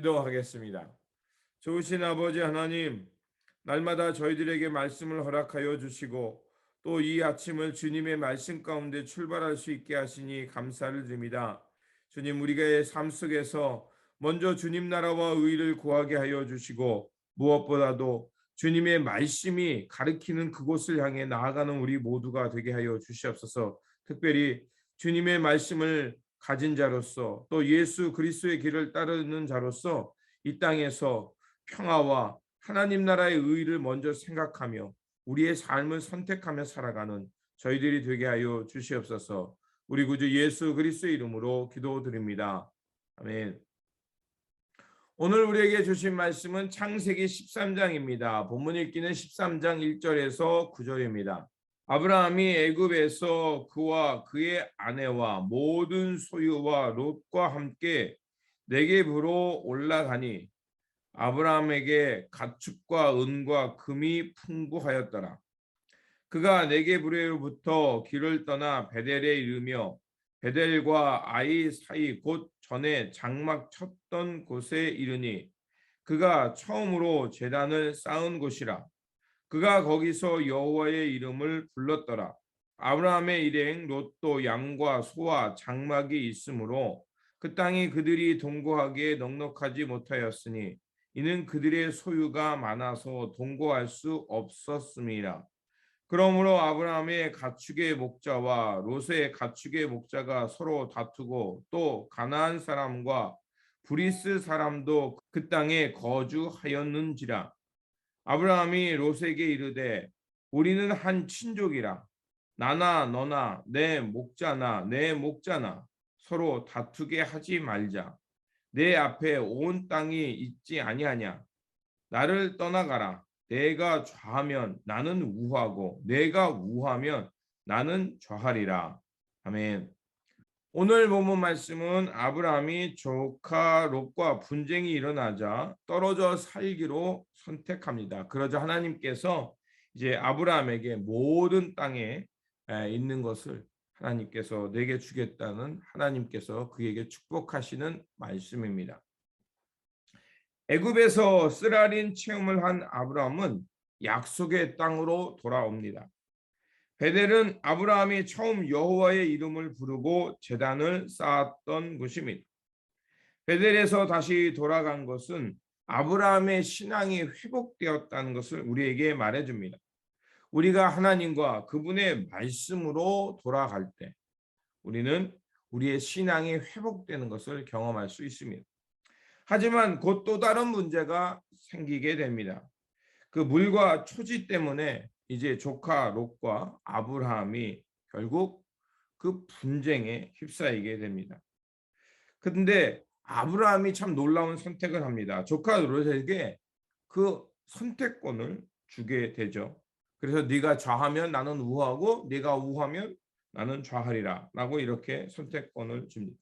기도하겠습니다. 좋으신 아버지 하나님, 날마다 저희들에게 말씀을 허락하여 주시고 또 이 아침을 주님의 말씀 가운데 출발할 수 있게 하시니 감사를 드립니다. 주님, 우리의 삶 속에서 먼저 주님 나라와 의를 구하게 하여 주시고 무엇보다도 주님의 말씀이 가리키는 그곳을 향해 나아가는 우리 모두가 되게 하여 주시옵소서. 특별히 주님의 말씀을 가진 자로서 또 예수 그리스도의 길을 따르는 자로서 이 땅에서 평화와 하나님 나라의 의를 먼저 생각하며 우리의 삶을 선택하며 살아가는 저희들이 되게 하여 주시옵소서. 우리 구주 예수 그리스도의 이름으로 기도드립니다. 아멘. 오늘 우리에게 주신 말씀은 창세기 13장입니다. 본문 읽기는 13장 1절에서 9절입니다. 아브라함이 애굽에서 그와 그의 아내와 모든 소유와 롯과 함께 네겝으로 올라가니 아브라함에게 가축과 은과 금이 풍부하였더라. 그가 네겝으로부터 길을 떠나 베델에 이르며 베델과 아이 사이 곧 전에 장막 쳤던 곳에 이르니 그가 처음으로 제단을 쌓은 곳이라. 그가 거기서 여호와의 이름을 불렀더라. 아브라함의 일행 롯도 양과 소와 장막이 있으므로 그 땅이 그들이 동거하기에 넉넉하지 못하였으니 이는 그들의 소유가 많아서 동거할 수 없었음이라. 그러므로 아브라함의 가축의 목자와 롯의 가축의 목자가 서로 다투고 또 가나안 사람과 브리스 사람도 그 땅에 거주하였는지라. 아브라함이 롯에게 이르되 우리는 한 친족이라. 나나 너나 내 목자나 내 목자나 서로 다투게 하지 말자. 내 앞에 온 땅이 있지 아니하냐. 나를 떠나가라. 내가 좌하면 나는 우하고 내가 우하면 나는 좌하리라. 아멘. 오늘 본문 말씀은 아브라함이 조카 롯과 분쟁이 일어나자 떨어져 살기로 선택합니다. 그러자 하나님께서 이제 아브라함에게 모든 땅에 있는 것을 하나님께서 내게 주겠다는 하나님께서 그에게 축복하시는 말씀입니다. 애굽에서 쓰라린 체험을 한 아브라함은 약속의 땅으로 돌아옵니다. 베델은 아브라함이 처음 여호와의 이름을 부르고 제단을 쌓았던 곳입니다. 베델에서 다시 돌아간 것은 아브라함의 신앙이 회복되었다는 것을 우리에게 말해줍니다. 우리가 하나님과 그분의 말씀으로 돌아갈 때 우리는 우리의 신앙이 회복되는 것을 경험할 수 있습니다. 하지만 곧 또 다른 문제가 생기게 됩니다. 그 물과 초지 때문에 이제 조카 롯과 아브라함이 결국 그 분쟁에 휩싸이게 됩니다. 그런데 아브라함이 참 놀라운 선택을 합니다. 조카 롯에게 그 선택권을 주게 되죠. 그래서 네가 좌하면 나는 우하고 네가 우하면 나는 좌하리라 라고 이렇게 선택권을 줍니다.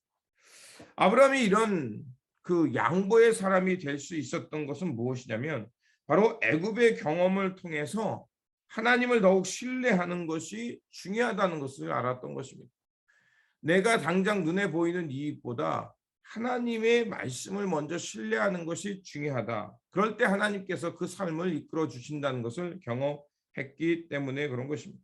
아브라함이 이런 그 양보의 사람이 될 수 있었던 것은 무엇이냐면 바로 애굽의 경험을 통해서 하나님을 더욱 신뢰하는 것이 중요하다는 것을 알았던 것입니다. 내가 당장 눈에 보이는 이익보다 하나님의 말씀을 먼저 신뢰하는 것이 중요하다. 그럴 때 하나님께서 그 삶을 이끌어 주신다는 것을 경험했기 때문에 그런 것입니다.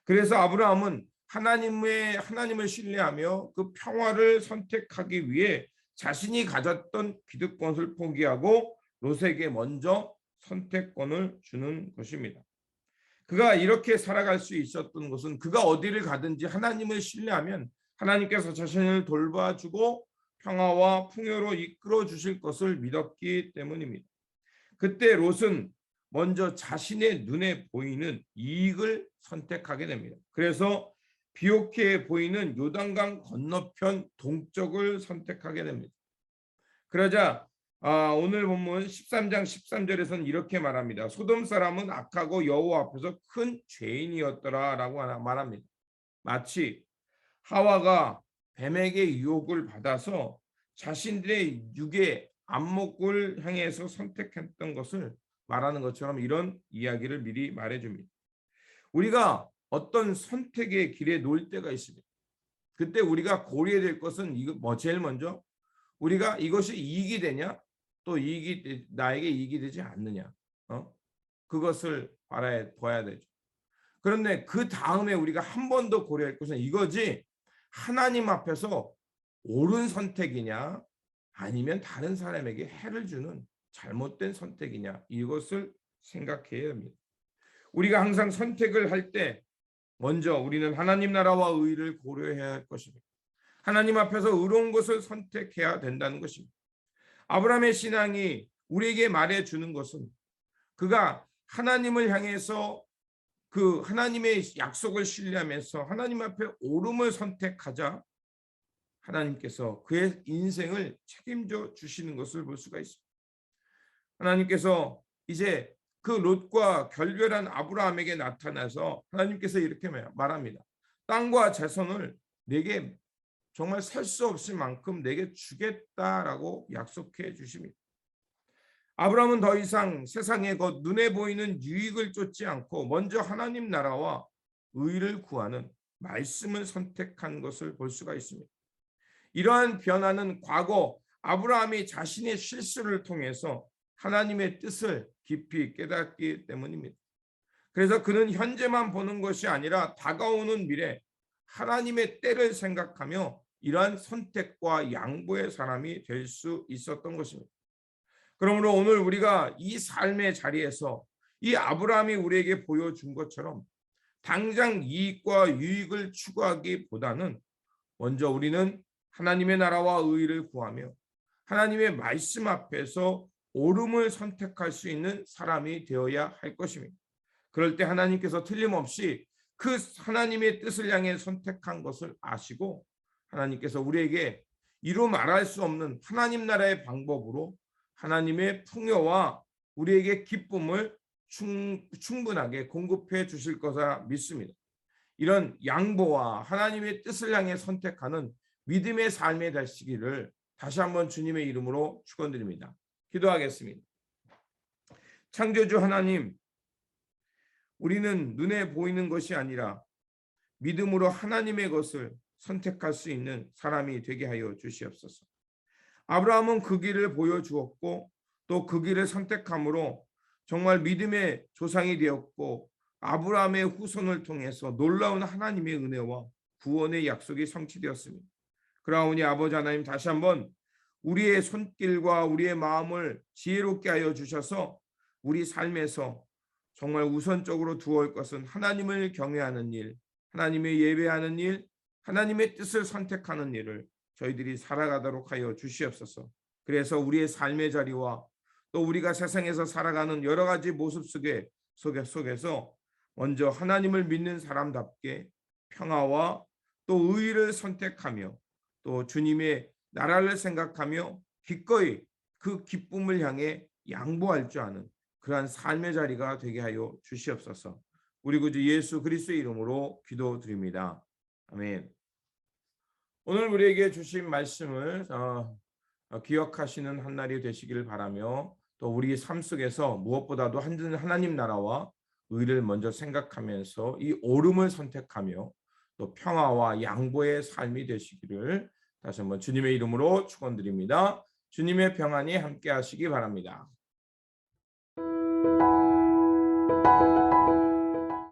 그래서 아브라함은 하나님을 신뢰하며 그 평화를 선택하기 위해 자신이 가졌던 기득권을 포기하고 롯에게 먼저 선택권을 주는 것입니다. 그가 이렇게 살아갈 수 있었던 것은 그가 어디를 가든지 하나님을 신뢰하면 하나님께서 자신을 돌봐주고 평화와 풍요로 이끌어 주실 것을 믿었기 때문입니다. 그때 롯은 먼저 자신의 눈에 보이는 이익을 선택하게 됩니다. 그래서 비옥해 보이는 요단강 건너편 동쪽을 선택하게 됩니다. 그러자 오늘 본문 13장 13절에서는 이렇게 말합니다. 소돔 사람은 악하고 여호와 앞에서 큰 죄인이었더라라고 말합니다. 마치 하와가 뱀에게 유혹을 받아서 자신들의 육의 안목을 향해서 선택했던 것을 말하는 것처럼 이런 이야기를 미리 말해줍니다. 우리가 어떤 선택의 길에 놓일 때가 있습니다. 그때 우리가 고려해야 될 것은 제일 먼저 우리가 이것이 이익이 되냐 또 나에게 이익이 되지 않느냐. 그것을 봐야 되죠. 그런데 그 다음에 우리가 한 번 더 고려할 것은 이거지, 하나님 앞에서 옳은 선택이냐 아니면 다른 사람에게 해를 주는 잘못된 선택이냐, 이것을 생각해야 합니다. 우리가 항상 선택을 할 때 먼저 우리는 하나님 나라와 의를 고려해야 할 것입니다. 하나님 앞에서 의로운 것을 선택해야 된다는 것입니다. 아브라함의 신앙이 우리에게 말해주는 것은 그가 하나님을 향해서 그 하나님의 약속을 신뢰하면서 하나님 앞에 옳음을 선택하자 하나님께서 그의 인생을 책임져 주시는 것을 볼 수가 있습니다. 하나님께서 이제 그 롯과 결별한 아브라함에게 나타나서 하나님께서 이렇게 말합니다. 땅과 자손을 내게 정말 셀 수 없을 만큼 내게 주겠다라고 약속해 주십니다. 아브라함은 더 이상 세상의 것 눈에 보이는 유익을 쫓지 않고 먼저 하나님 나라와 의를 구하는 말씀을 선택한 것을 볼 수가 있습니다. 이러한 변화는 과거 아브라함이 자신의 실수를 통해서 하나님의 뜻을 깊이 깨닫기 때문입니다. 그래서 그는 현재만 보는 것이 아니라 다가오는 미래 하나님의 때를 생각하며 이러한 선택과 양보의 사람이 될 수 있었던 것입니다. 그러므로 오늘 우리가 이 삶의 자리에서 이 아브라함이 우리에게 보여준 것처럼 당장 이익과 유익을 추구하기보다는 먼저 우리는 하나님의 나라와 의를 구하며 하나님의 말씀 앞에서 옳음을 선택할 수 있는 사람이 되어야 할 것입니다. 그럴 때 하나님께서 틀림없이 그 하나님의 뜻을 향해 선택한 것을 아시고 하나님께서 우리에게 이루 말할 수 없는 하나님 나라의 방법으로 하나님의 풍요와 우리에게 기쁨을 충분하게 공급해 주실 것이라 믿습니다. 이런 양보와 하나님의 뜻을 향해 선택하는 믿음의 삶에 되시기를 다시 한번 주님의 이름으로 축원드립니다. 기도하겠습니다. 창조주 하나님, 우리는 눈에 보이는 것이 아니라 믿음으로 하나님의 것을 선택할 수 있는 사람이 되게 하여 주시옵소서. 아브라함은 그 길을 보여주었고 또 그 길을 선택함으로 정말 믿음의 조상이 되었고 아브라함의 후손을 통해서 놀라운 하나님의 은혜와 구원의 약속이 성취되었습니다. 그러하오니 아버지 하나님, 다시 한번 우리의 손길과 우리의 마음을 지혜롭게 하여 주셔서 우리 삶에서 정말 우선적으로 두어올 것은 하나님을 경외하는 일, 하나님의 예배하는 일, 하나님의 뜻을 선택하는 일을 저희들이 살아가도록 하여 주시옵소서. 그래서 우리의 삶의 자리와 또 우리가 세상에서 살아가는 여러 가지 모습 속에서 먼저 하나님을 믿는 사람답게 평화와 또 의를 선택하며 또 주님의 나라를 생각하며 기꺼이 그 기쁨을 향해 양보할 줄 아는 그러한 삶의 자리가 되게 하여 주시옵소서. 우리 구주 예수 그리스도의 이름으로 기도드립니다. 아멘. 오늘 우리에게 주신 말씀을 기억하시는 한 날이 되시기를 바라며 또 우리 삶 속에서 무엇보다도 하나님 나라와 의를 먼저 생각하면서 이 옳음을 선택하며 또 평화와 양보의 삶이 되시기를 다시 한번 주님의 이름으로 축원드립니다. 주님의 평안이 함께 하시기 바랍니다.